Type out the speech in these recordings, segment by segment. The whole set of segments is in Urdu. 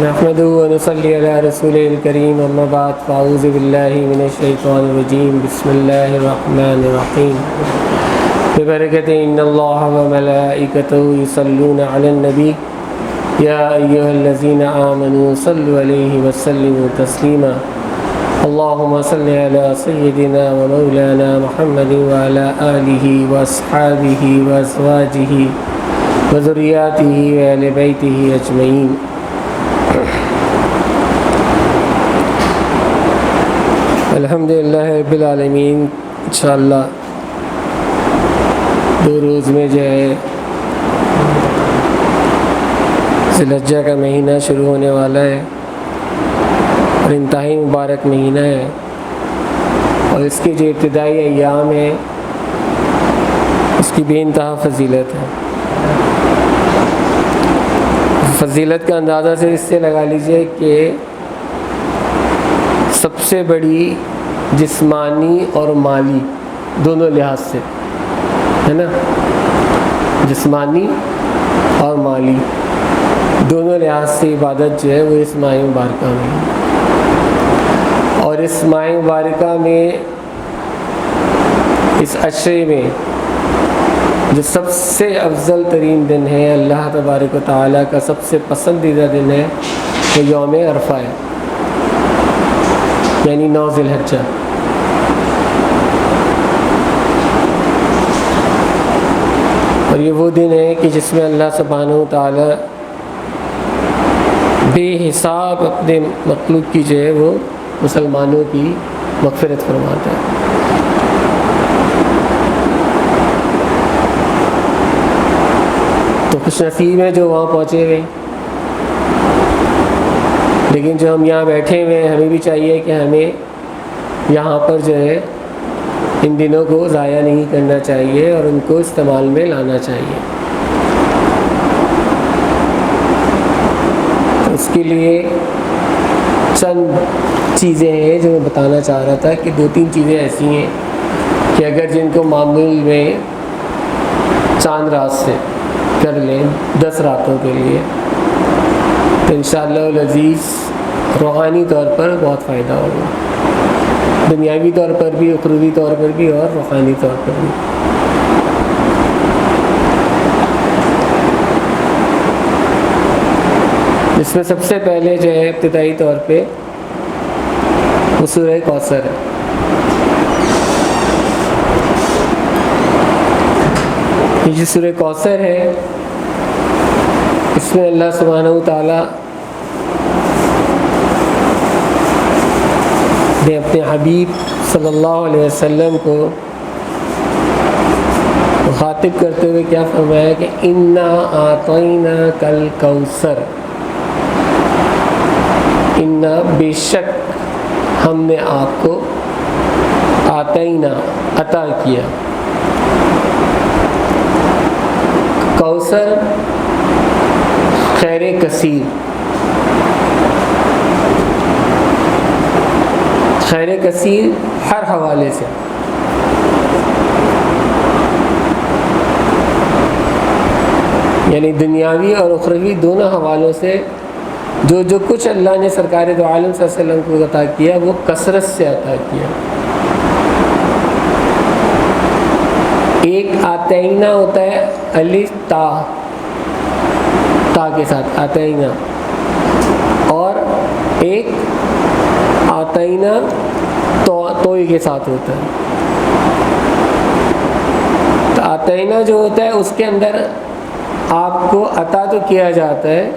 نحمده ونصلي على رسوله الكريم اما بعد فاعوذ بالله من الشيطان الرجيم بسم الله الرحمن الرحيم ببركة ان الله وملائكته يصلون على النبي يا ايها الذين آمنوا صلوا عليه وسلموا تسليما اللهم صل على سيدنا ومولانا محمد وعلى آله واصحابه وازواجه وذرياته وآل بيته اجمعين. الحمدللہ رب العالمین. انشاءاللہ 2 روز میں جو ہے ذی الحجہ کا مہینہ شروع ہونے والا ہے اور انتہائی مبارک مہینہ ہے، اور اس کی جو ابتدائی ایام ہے اس کی بے انتہا فضیلت ہے. فضیلت کا اندازہ سے اس سے لگا لیجئے کہ سب سے بڑی جسمانی اور مالی دونوں لحاظ سے ہے نا، جسمانی اور مالی دونوں لحاظ سے عبادت جو ہے وہ اس ماہ مبارکہ میں ہے. اور اس ماہ مبارکہ میں اس عشرے میں جو سب سے افضل ترین دن ہے، اللہ تبارک و تعالیٰ کا سب سے پسندیدہ دن ہے، وہ یوم عرفہ ہے، یعنی 9 ذی الحجہ. اور یہ وہ دن ہے کہ جس میں اللہ سبحانہ و تعالیٰ بے حساب اپنے مخلوق کی جو ہے وہ مسلمانوں کی مغفرت فرماتا ہے. تو خوش نصیب ہیں جو وہاں پہنچے ہوئے، لیکن جو ہم یہاں بیٹھے ہوئے ہیں ہمیں بھی چاہیے کہ ہمیں یہاں پر جو ہے ان دنوں کو ضائع نہیں کرنا چاہیے اور ان کو استعمال میں لانا چاہیے. تو اس کے لیے چند چیزیں ہیں جو میں بتانا چاہ رہا تھا کہ 2-3 چیزیں ایسی ہیں کہ اگر جن کو معمول میں چاند رات سے کر لیں 10 راتوں کے لیے تو انشاءاللہ العزیز روحانی طور پر بہت فائدہ ہوگا، دنیاوی طور پر بھی، اخروی طور پر بھی اور روحانی طور پر بھی. اس میں سب سے پہلے جو ہے ابتدائی طور پہ وہ سورہ کوثر ہے. یہ جو سورہ کوثر ہے اس میں اللہ سبحانہ و تعالیٰ نے اپنے حبیب صلی اللہ علیہ وسلم کو مخاطب کرتے ہوئے کیا فرمایا کہ انا اعطیناک الکوثر، انا بے شک ہم نے آپ کو عطا کیا. کوثر خیر کثیر، خیر کثیر ہر حوالے سے. یعنی دنیاوی اور اخروی دونوں حوالوں سے جو کچھ اللہ نے سرکار دو عالم صلی اللہ علیہ وسلم کو عطا کیا وہ کثرت سے عطا کیا. ایک آتینا ہوتا ہے الف تا کے ساتھ آتینا، اور ایک آتینا توئی کے ساتھ ہوتا ہے. تو آتینا جو ہوتا ہے اس کے اندر آپ کو عطا تو کیا جاتا ہے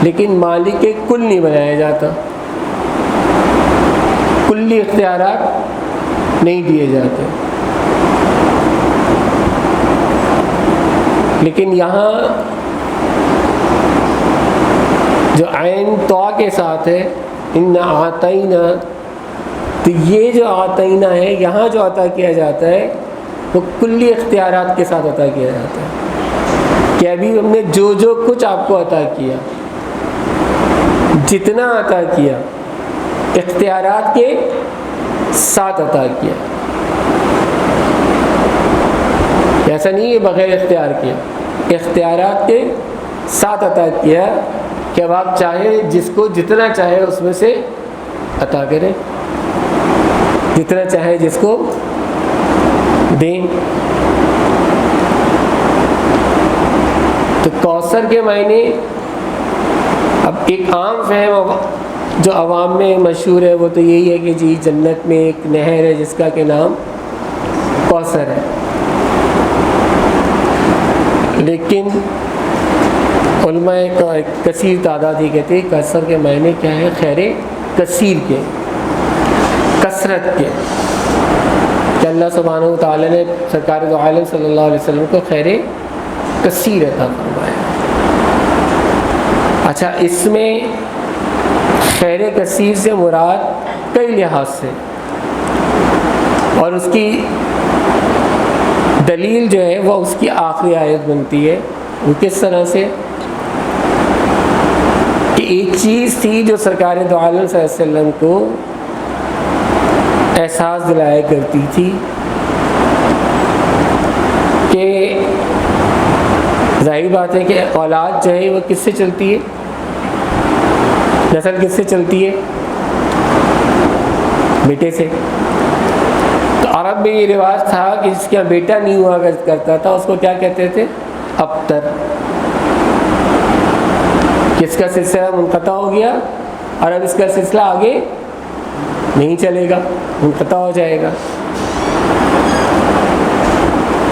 لیکن مالک کل نہیں بنایا جاتا، کلی اختیارات نہیں دیے جاتے. لیکن یہاں جو عین تو کے ساتھ ہے انا اعطینا، تو یہ جو اعطینا ہے یہاں جو عطا کیا جاتا ہے وہ کلی اختیارات کے ساتھ عطا کیا جاتا ہے کہ ابھی ہم نے جو کچھ آپ کو عطا کیا، جتنا عطا کیا اختیارات کے ساتھ عطا کیا. ایسا نہیں ہے بغیر اختیار کیا، اختیارات کے ساتھ عطا کیا کہ اب آپ چاہے جس کو جتنا چاہے اس میں سے عطا کریں، جتنا چاہے جس کو دیں۔ تو کوثر کے معنی اب ایک عام فہم جو عوام میں مشہور ہے وہ تو یہی ہے کہ جی جنت میں ایک نہر ہے جس کا کہ نام کوثر ہے، لیکن علماء کا ایک کثیر تعداد ہی کہتے ہیں کوثر کے معنی کیا ہے؟ خیر کثیر کے، کثرت کے، کہ اللہ سبحانہ و تعالیٰ نے سرکار دو عالم صلی اللہ علیہ وسلم کو خیر کثیر عطا فرمایا۔ اچھا، اس میں خیر کثیر سے مراد کئی لحاظ سے، اور اس کی دلیل جو ہے وہ اس کی آخری آیت بنتی ہے۔ وہ کس طرح سے کہ ایک چیز تھی جو سرکار دو عالم صلی اللہ علیہ وسلم کو احساس دلایا کرتی تھی کہ ظاہر بات ہے کہ اولاد جو ہے وہ کس سے چلتی ہے؟ نسل کس سے چلتی ہے؟ بیٹے سے۔ تو عرب میں یہ رواج تھا کہ جس کا بیٹا نہیں ہوا کرتا تھا اس کو کیا کہتے تھے؟ ابتر۔ کس کا سلسلہ منقطع ہو گیا اور اب اس کا سلسلہ آگے نہیں چلے گا، منقطع ہو جائے گا۔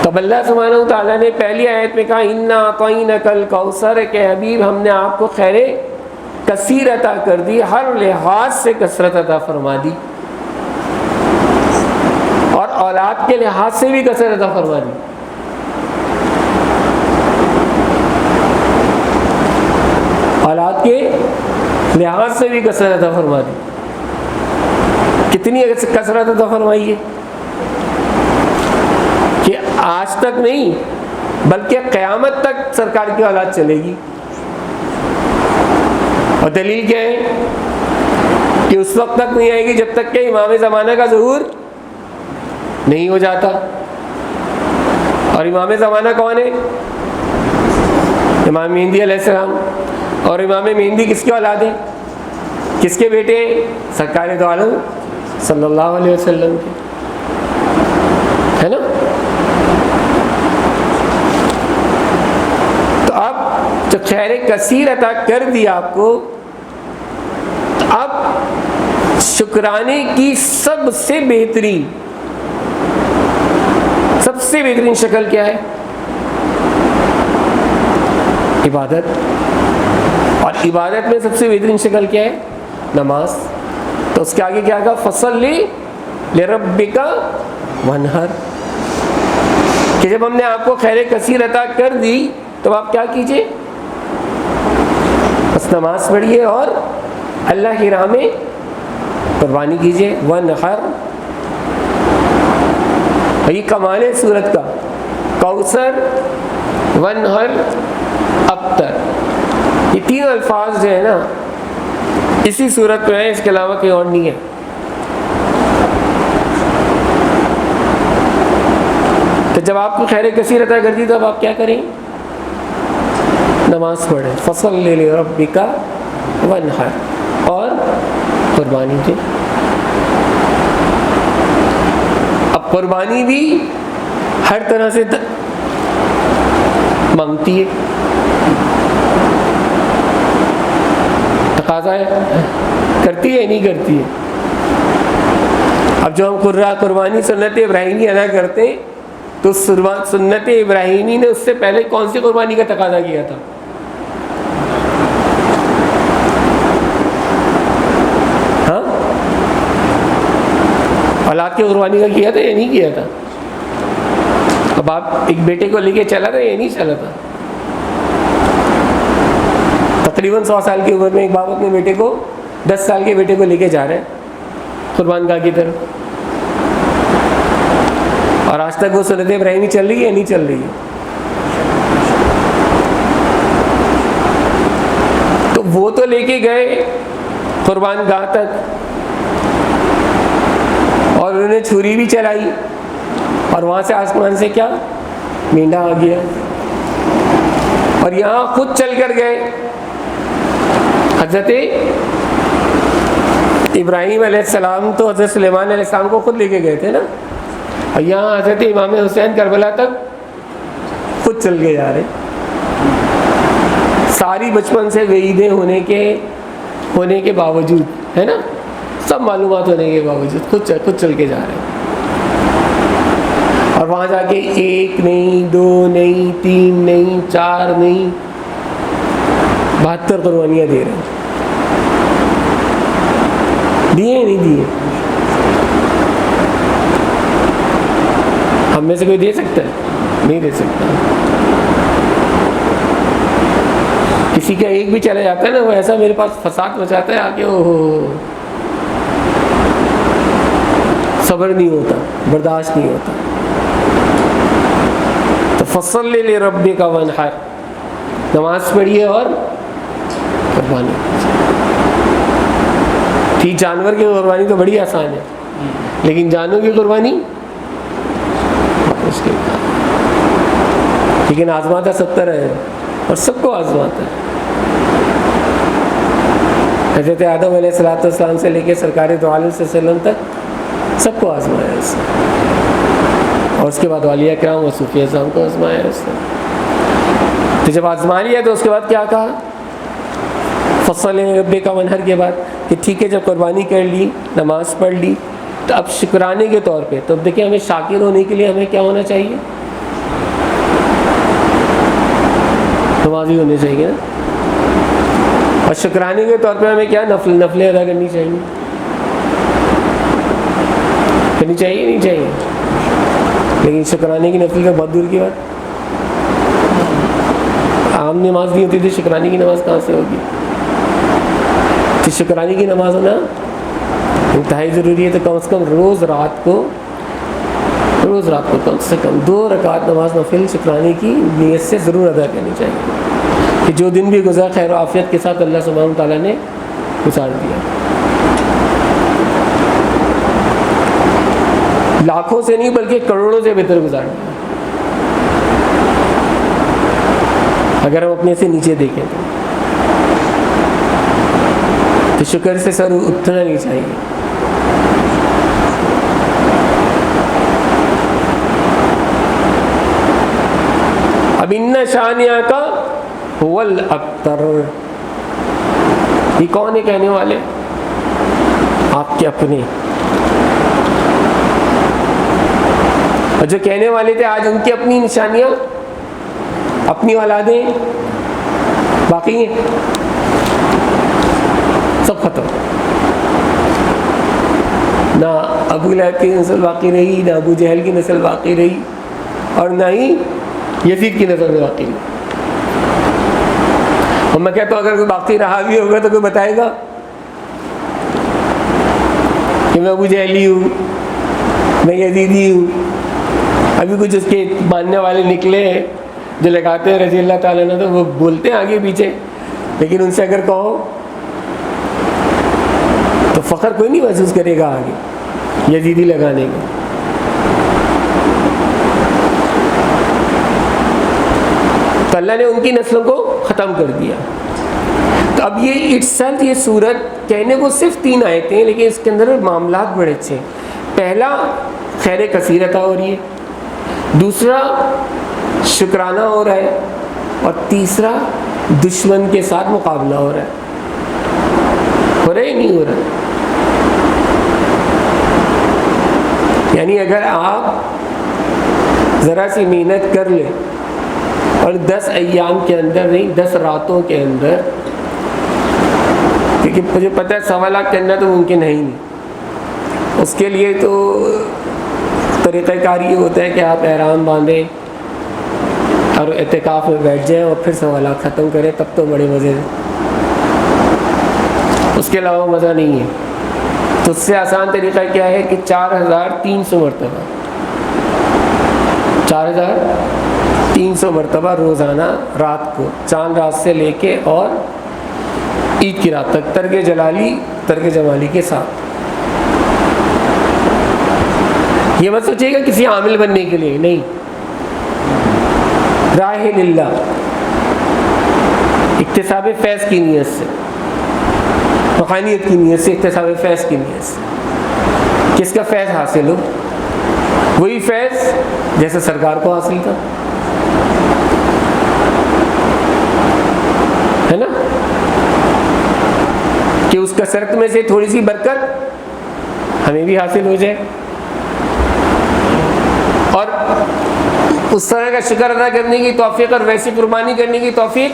تو اللہ سبحانہ وتعالیٰ نے پہلی آیت میں کہا اِنَّا أَعْطَيْنَاكَ الْكَوْثَرَ کہ حبیب ہم نے آپ کو خیر کثیر عطا کر دی، ہر لحاظ سے کثرت عطا فرما دی، اور اولاد کے لحاظ سے بھی کثرت عطا فرما دی۔ اولاد کے لحاظ سے بھی کثرت عطا فرما دی۔ کتنی کثرت عطا فرمائی ہے کہ آج تک نہیں بلکہ قیامت تک سرکار کی اولاد چلے گی۔ اور دلیل کیا ہے کہ اس وقت تک نہیں آئے گی جب تک کہ امام زمانہ کا ظہور نہیں ہو جاتا۔ اور امام زمانہ کون ہے؟ امام مہدی علیہ السلام۔ اور امام مہدی کس کے اولاد ہیں؟ کس کے بیٹے ہیں؟ سرکار دو عالم صلی اللہ علیہ وسلم کے، ہے نا؟ تو اب جو خیر کثیر عطا کر دی آپ کو، تو اب شکرانے کی سب سے بہترین شکل کیا ہے؟ عبادت۔ اور عبادت میں سب سے بہترین شکل کیا ہے؟ نماز۔ تو اس کے آگے کیا کہا؟ فَصَلِّ لِرَبِّكَ وَانْحَرْ، کہ جب ہم نے آپ کو خیر کثیر عطا کر دی تو آپ کیا کیجئے؟ بس نماز پڑھیے اور اللہ کی راہ میں قربانی کیجئے۔ وَانْحَرْ، یہ کمال ہے سورت کا، کوثر، وَانْحَرْ، ابتر، یہ تین الفاظ جو ہے نا اسی صورت میں ہے، اس کے علاوہ کوئی اور نہیں ہے۔ تو جب آپ کو خیر کثیر عطا کر دی تو اب آپ کیا کریں؟ نماز پڑھیں، فَصَلِّ لِرَبِّكَ وَانْحَرْ، اور قربانی دیں۔ اب قربانی بھی ہر طرح سے مانگتی ہے، تقاضا ہے، کرتی ہے نہیں کرتی ہے۔ اب جو ہم قربانی سنت ابراہیمی ادا کرتے ہیں تو سنت ابراہیمی نے اس سے پہلے کون سی قربانی کا تقاضا کیا تھا؟ ہاں، اولاد کی قربانی کا کیا تھا یا نہیں کیا تھا؟ اب آپ ایک بیٹے کو لے کے چلا تھا یا نہیں چلا تھا؟ تقریباً 100 سال کی عمر میں ایک باپ اپنے بیٹے کو 10 سال کے بیٹے کو لے کے جا رہے ہیں قربان گاہ کی طرف، اور آج تک وہ سنت ابراہیمی چل رہی ہے یا نہیں چل رہی ہے؟ تو وہ تو لے کے گئے قربان گاہ تک اور انہوں نے چھری بھی چلائی، اور وہاں سے آسمان سے کیا مینڈا آ گیا، اور یہاں خود چل کر گئے حضرت ابراہیم علیہ السلام تو حضرت سلیمان علیہ السلام کو خود لے کے گئے تھے نا، اور یہاں حضرت امام حسین کربلا تک خود چل کے جا رہے، ساری بچپن سے وعیدیں ہونے کے باوجود، ہے نا، سب معلومات ہونے کے باوجود خود چل کے جا رہے ہیں، اور وہاں جا کے 1 نہیں 2 نہیں 3 نہیں 4 نہیں 72 قربانیاں دے رہے ہیں. دیے نہیں دیے؟ ہم میں سے کوئی دے سکتا ہے؟ نہیں دے سکتا. کسی کا ایک بھی چلا جاتا ہے نا، وہ ایسا میرے پاس فساد مچاتا ہے آ کے، صبر نہیں ہوتا، برداشت نہیں ہوتا. تو فصل لربک وانحر، نماز پڑھیے اور قربانی. ٹھیک، جانور کی قربانی تو بڑی آسان ہے، لیکن جانوں کی قربانی مشکل ہے. لیکن آزماتا 70 ہے، اور سب کو آزماتا ہے. حضرت آدم علیہ السلام سے لے کے سرکار دو عالم صلی اللہ علیہ وسلم تک سب کو آزمایا اس نے، اور اس کے بعد اولیاء کرام اور صوفیاء اعظام کو آزمایا اس نے. تو جب آزما لیا تو اس کے بعد کیا کہا؟ فصل ربک وانحر کے بعد کہ ٹھیک ہے، جب قربانی کر لی، نماز پڑھ لی، تو اب شکرانے کے طور پہ، تو اب دیکھیں ہمیں شاکر ہونے کے لیے ہمیں کیا ہونا چاہیے؟ نمازی ہونے چاہیے نا. اور شکرانے کے طور پہ ہمیں کیا نفلیں ادا کرنی چاہیے، کرنی چاہیے نہیں چاہیے؟ لیکن شکرانے کی نفل تو بہت دور کی بات. عام نماز نہیں ہوتی تو شکرانے کی نماز کہاں سے ہوگی؟ تو شکرانے کی نماز ہونا انتہائی ضروری ہے. تو کم از کم روز رات کو کم سے کم 2 رکعت نماز نفل شکرانے کی نیت سے ضرور ادا کرنی چاہیے، کہ جو دن بھی گزرا خیر و عافیت کے ساتھ اللہ سبحانہ تعالیٰ نے گزار دیا. لاکھوں سے نہیں بلکہ کروڑوں سے بہتر گزار دیا، اگر ہم اپنے سے نیچے دیکھیں تو شکر سے سر اٹھنا نہیں چاہیے. اب ان شانئک هو الابتر، یہ کون ہے کہنے والے؟ آپ کے اپنے. اور جو کہنے والے تھے آج ان کی اپنی نشانیاں، اپنی اولادیں باقی ہیں، سب ختم. نہ ابو لہب کی نسل باقی رہی، نہ ابو جہل کی نسل باقی رہی، اور نہ ہی یزید کی نسل باقی رہی. اور میں کہتا ہوں اگر کوئی باقی رہا بھی ہوگا تو کوئی بتائے گا کہ میں ابو جہلی ہوں، میں یزیدی ہوں. ابھی کچھ اس کے ماننے والے نکلے ہیں جو لگاتے ہیں رضی اللہ تعالیٰ نے، تو وہ بولتے ہیں آگے پیچھے، لیکن ان سے اگر کہو تو فخر کوئی نہیں محسوس کرے گا آگے یزیدی لگانے کا. تو اللہ نے ان کی نسلوں کو ختم کر دیا. تو اب یہ اٹسلف، یہ سورت کہنے کو صرف 3 آیتیں ہیں، لیکن اس کے اندر معاملات بڑے اچھے ہیں. پہلا خیر کثیر عطا ہو رہی ہے، دوسرا شکرانہ ہو رہا ہے، اور تیسرا دشمن کے ساتھ مقابلہ ہو رہا ہے. ہو رہا ہے نہیں ہو رہا؟ یعنی اگر آپ ذرا سی محنت کر لیں اور 10 ایام کے اندر نہیں 10 راتوں کے اندر، کیونکہ مجھے پتہ ہے 1.25 لاکھ کرنا تو ممکن ہے ہی نہیں. اس کے لیے تو طریقہ کار یہ ہوتا ہے کہ آپ احرام باندھیں اور اعتکاف میں بیٹھ جائیں اور پھر 1.25 لاکھ ختم کریں، تب تو بڑے مزے ہیں. اس کے علاوہ مزہ نہیں ہے. تو اس سے آسان طریقہ کیا ہے کہ 4300 مرتبہ 4300 مرتبہ روزانہ رات کو، چاند رات سے لے کے اور عید کی رات تک، ترک جمالی کے ساتھ. یہ مت سوچیے گا کسی عامل بننے کے لیے، نہیں، راہ للہ، اکتساب فیض کی نیت سے. روحانیت کی نیت سے، اکتساب فیض کی نیت سے. کس کا فیض حاصل ہو؟ وہی فیض جیسے سرکار کو حاصل تھا، ہے نا، کہ اس کثرت میں سے تھوڑی سی برکت ہمیں بھی حاصل ہو جائے، اور اس طرح کا شکر ادا کرنے کی توفیق اور ویسی قربانی کرنے کی توفیق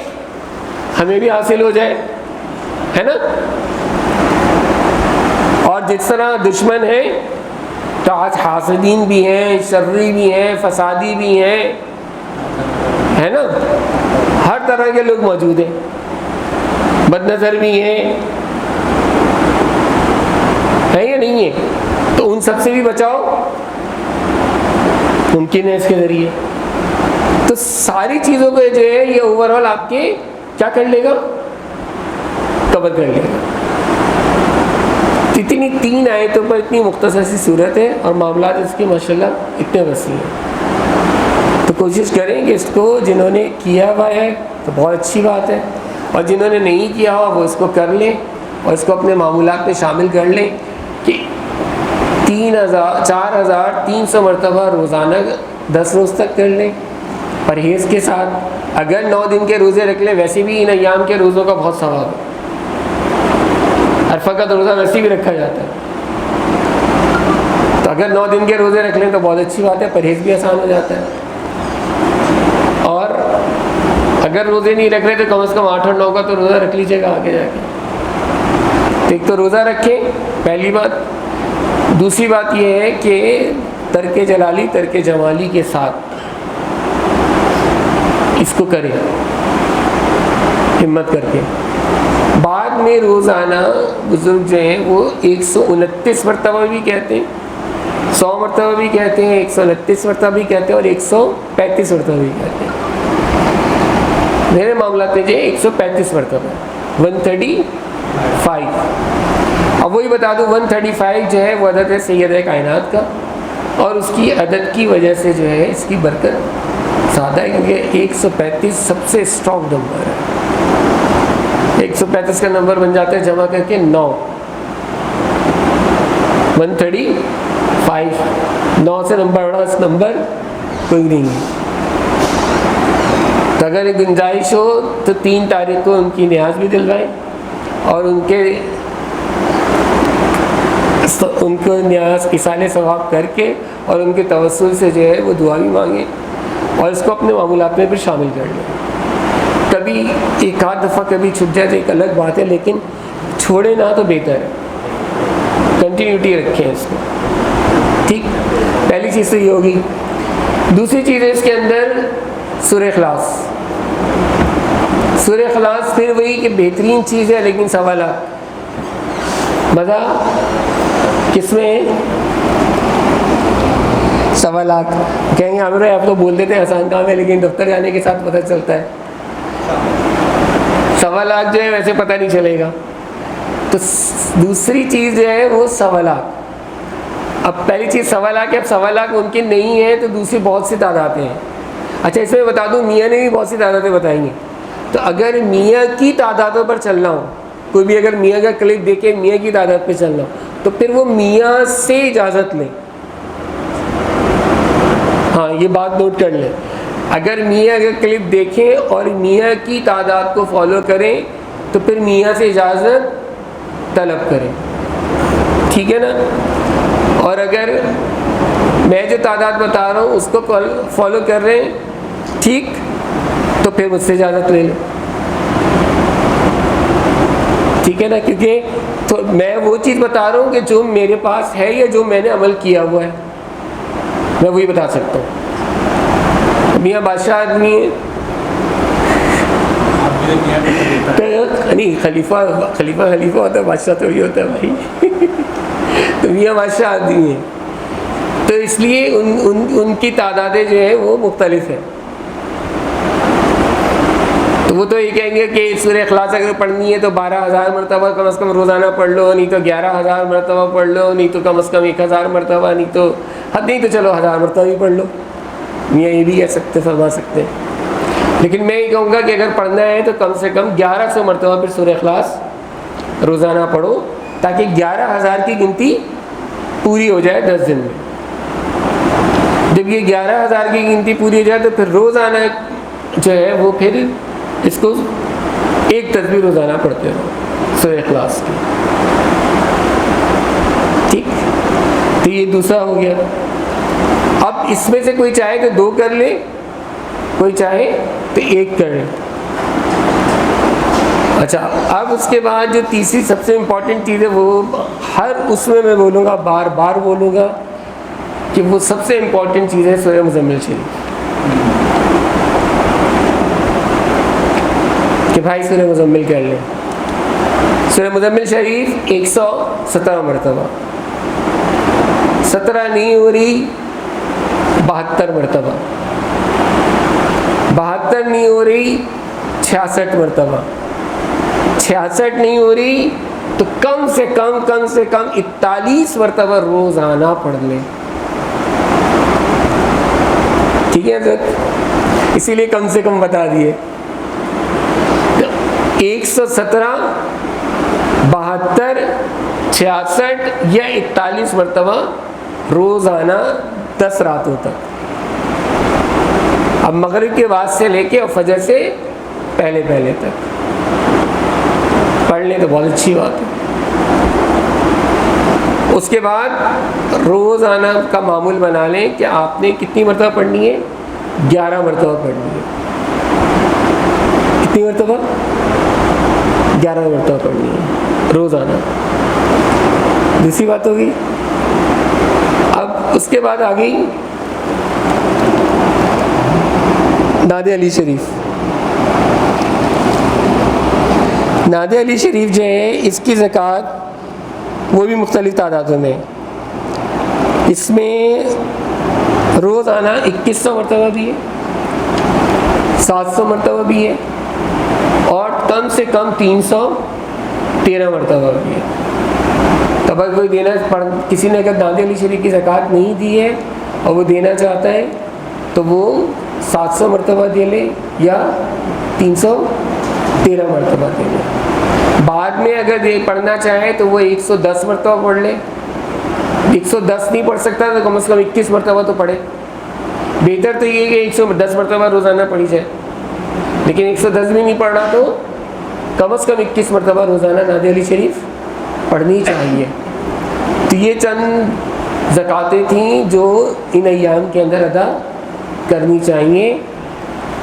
ہمیں بھی حاصل ہو جائے، ہے نا. اور جس طرح دشمن ہیں تو آج حاسدین بھی ہیں، شرری بھی ہیں، فسادی بھی ہیں، ہے نا، ہر طرح کے لوگ موجود ہیں، بد نظر بھی ہیں، ہے یا نہیں ہے؟ تو ان سب سے بھی بچاؤ ممکن ہے اس کے ذریعے. تو ساری چیزوں کو جو ہے یہ اوور آل آپ کے کیا کر لے گا؟ کور کر لے گا. اتنی 3 آیتوں پر اتنی مختصر سی صورت ہے اور معاملات اس کے ماشاءاللہ اتنے وسیع ہیں. تو کوشش کریں کہ اس کو جنہوں نے کیا ہوا ہے تو بہت اچھی بات ہے، اور جنہوں نے نہیں کیا ہوا وہ اس کو کر لیں اور اس کو اپنے معمولات میں شامل کر لیں کہ 4300 مرتبہ روزانہ 10 روز تک کر لیں پرہیز کے ساتھ. اگر 9 دن کے روزے رکھ لیں، ویسے بھی ان ایام کے روزوں کا بہت ثواب ہے، عرفہ کا تو روزہ ویسے بھی رکھا جاتا ہے، تو اگر 9 دن کے روزے رکھ لیں تو بہت اچھی بات ہے، پرہیز بھی آسان ہو جاتا ہے. اور اگر روزے نہیں رکھ رہے تو کم از کم 8 اور 9 کا تو روزہ رکھ لیجیے گا آگے جا کے. تو ایک تو روزہ رکھیں، پہلی بات. دوسری بات یہ ہے کہ ترک جلالی ترک جمالی کے ساتھ اس کو کریں ہمت کر کے. بعد میں روزانہ بزرگ جو ہیں وہ 129 مرتبہ بھی کہتے ہیں، 100 مرتبہ بھی کہتے ہیں، 129 مرتبہ بھی کہتے ہیں، اور 135 مرتبہ بھی کہتے ہیں. میرے معاملات میں جو ہے 135 مرتبہ 135. اب وہی بتا دوں 135 جو ہے وہ عدد ہے سید کائنات کا، اور اس کی عدد کی وجہ سے جو ہے اس کی برکت زیادہ ہے، کیونکہ 135 سب سے اسٹرانگ نمبر ہے. 135 کا نمبر بن جاتا ہے جمع کر کے 9، 135. 9 سے نمبر بڑا اس نمبر کوئی نہیں ہے. تو اگر ایک گنجائش ہو تو 3 تاریخ کو ان کی نیاز بھی دلوائیں، اور ان کو نیاز اصال ثواب کر کے اور ان کے توسل سے جو ہے وہ دعا بھی مانگیں، اور اس کو اپنے معمولات میں پھر شامل کر لیں. کبھی ایک آدھ دفعہ کبھی چھپ جائے تو ایک الگ بات ہے، لیکن چھوڑے نہ تو بہتر ہے، کنٹینیوٹی رکھیں اس کو. ٹھیک، پہلی چیز تو یہ ہوگی. دوسری چیز ہے اس کے اندر سورہ اخلاص. سورہ اخلاص پھر وہی کہ بہترین چیز ہے، لیکن سوالات مزہ کس میں ہے؟ سوالات. کہیں گے عامر آپ تو بول دیتے ہیں آسان کام ہے، لیکن دفتر جانے کے ساتھ پتہ چلتا ہے سوالات جو ہے ویسے پتہ نہیں چلے گا. تو دوسری چیز جو ہے وہ سوالات. اب پہلی چیز سوالات کہ اب سوالات ممکن نہیں ہے تو دوسری بہت سی تعدادیں ہیں. اچھا اس میں بتا دوں میاں نے بھی بہت سی تعدادیں بتائیں گے. تو اگر میاں کی تعدادوں پر چلنا ہو، کوئی بھی اگر میاں کا کلپ دیکھے میاں کی تعداد پہ چلنا ہو تو پھر وہ میاں سے اجازت لیں. ہاں یہ بات نوٹ کر لیں. اگر میاں کا کلپ دیکھیں اور میاں کی تعداد کو فالو کریں تو پھر میاں سے اجازت طلب کریں. ٹھیک ہے نا. اور اگر میں جو تعداد بتا رہا ہوں اس کو فالو کر رہے ہیں ٹھیک، تو پھر مجھ سے اجازت لے لیں. ٹھیک ہے نا، کیونکہ تو میں وہ چیز بتا رہا ہوں کہ جو میرے پاس ہے یا جو میں نے عمل کیا ہوا ہے میں وہی بتا سکتا ہوں. میاں بادشاہ آدمی ہے نہیں، خلیفہ ہوتا ہے، بادشاہ تھوڑی ہوتا ہے بھائی. تو میاں بادشاہ آدمی ہے تو اس لیے ان کی تعدادیں جو ہے وہ مختلف ہیں. تو وہ تو یہ کہیں گے کہ سورہ اخلاص اگر پڑھنی ہے تو 12,000 مرتبہ کم از کم روزانہ پڑھ لو، نہیں تو 11,000 مرتبہ پڑھ لو، نہیں تو کم از کم 1,000 مرتبہ، نہیں تو حد نہیں تو چلو 1,000 مرتبہ بھی پڑھ لو. میاں یہ بھی کہہ سکتے، فرما سکتے. لیکن میں یہ کہوں گا کہ اگر پڑھنا ہے تو کم سے کم 1,100 مرتبہ پھر سورہ اخلاص روزانہ پڑھو تاکہ 11,000 کی گنتی پوری ہو جائے 10 دن میں. جب یہ 11,000 کی گنتی پوری ہو جائے تو پھر روزانہ جو ہے وہ پھر اس کو ایک تسبیح روزانہ پڑھتے رہو سورہ اخلاص کی. ٹھیک، تو یہ دوسرا ہو گیا. اب اس میں سے کوئی چاہے تو 2 کر لے، کوئی چاہے تو 1 کر لے. اچھا، اب اس کے بعد جو تیسری سب سے امپورٹنٹ چیز ہے وہ ہر اس میں بولوں گا، بار بار بولوں گا کہ وہ سب سے امپورٹنٹ چیز ہے سورہ مزمل شریف. کہ بھائی سورہ مزمل کر لیں. سورہ مزمل شریف 117 مرتبہ، 17 نہیں ہو رہی 72 مرتبہ، 72 نہیں ہو رہی 66 مرتبہ، 66 نہیں ہو رہی تو کم سے کم 41 مرتبہ روزانہ پڑھ لیں. ٹھیک ہے حضرت، اسی لیے کم سے کم بتا دیے. 117، 72، 66 یا 41 مرتبہ روزانہ 10 راتوں تک. اب مغرب کے بعد سے لے کے اور فجر سے پہلے تک پڑھ لیں تو بہت اچھی بات ہے. اس کے بعد روزانہ کا معمول بنا لیں کہ آپ نے کتنی مرتبہ پڑھنی ہے؟ 11 مرتبہ پڑھنی ہے. کتنی مرتبہ؟ 11 مرتبہ پڑھنی ہے روزانہ. دوسری بات ہوگی. اب اس کے بعد آ گئی ناد علی شریف. ناد علی شریف جو ہے اس کی زکوٰۃ وہ بھی مختلف تعدادوں میں. اس میں روزانہ 2100 مرتبہ بھی ہے، 700 مرتبہ بھی ہے، اور کم سے کم 313 مرتبہ بھی ہے. تب اگر کوئی کسی نے اگر ناد علی شریف کی زکوٰۃ نہیں دی ہے اور وہ دینا چاہتا ہے تو وہ 700 مرتبہ دے لے یا 313 مرتبہ دے لے. بعد میں اگر پڑھنا چاہے تو وہ 110 مرتبہ پڑھ لے. 110 نہیں پڑھ سکتا تو کم از کم 21 مرتبہ تو پڑھے. بہتر تو یہ کہ 110 مرتبہ روزانہ پڑھی جائے، لیکن 110 بھی نہیں پڑھ رہا تو کم از کم 21 مرتبہ روزانہ ناد علی شریف پڑھنی چاہیے. تو یہ چند زکوٰتیں تھیں جو ان ایام کے اندر ادا کرنی چاہیے،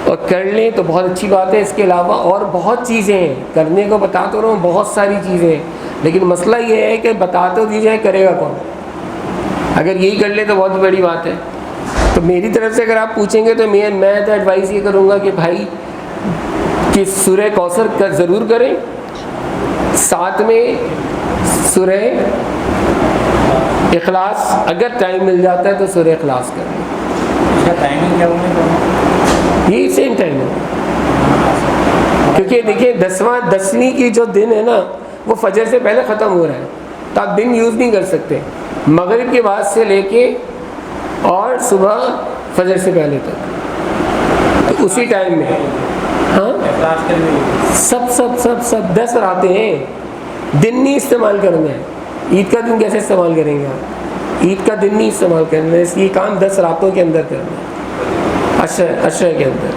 اور کر لیں تو بہت اچھی بات ہے. اس کے علاوہ اور بہت چیزیں ہیں کرنے کو، بتا تو رہا ہوں بہت ساری چیزیں ہیں، لیکن مسئلہ یہ ہے کہ بتا تو دی جائے کرے گا کون؟ اگر یہی کر لے تو بہت بڑی بات ہے. تو میری طرف سے اگر آپ پوچھیں گے تو میں تو ایڈوائز یہ کروں گا کہ بھائی کہ سورہ کوثر ضرور کریں، ساتھ میں سورہ اخلاص اگر ٹائم مل جاتا ہے تو سورہ اخلاص کریں. ٹائمنگ کیا ہوگی؟ یہی سیم ٹائم ہے، کیونکہ دیکھیں 10ویں کی جو دن ہے نا وہ فجر سے پہلے ختم ہو رہا ہے، تو آپ دن یوز نہیں کر سکتے. مغرب کے بعد سے لے کے اور صبح فجر سے پہلے تک تو اسی ٹائم میں. ہاں سب 10 راتیں ہیں. دن نہیں استعمال کرنا ہے. عید کا دن کیسے استعمال کریں گے آپ؟ عید کا دن نہیں استعمال کرنا ہے. یہ کام 10 راتوں کے اندر کرنا ہے، عشر کے اندر.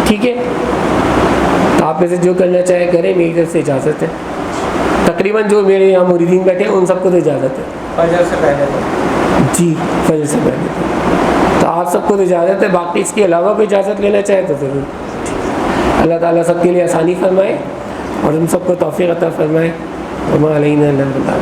ٹھیک ہے، تو آپ میں سے جو کرنا چاہے کریں، میری طرف سے اجازت ہے. تقریباً جو میرے یہاں مریدین بیٹھے ہیں ان سب کو تو اجازت ہے. فجر سے پہلے جی، فجر سے پہلے تو آپ سب کو تو اجازت ہے. باقی اس کے علاوہ کوئی اجازت لینا چاہے تو ضرور. اللہ تعالیٰ سب کے لیے آسانی فرمائے اور ہم سب کو توفیق عطا فرمائے. وما علینا الا البلاغ.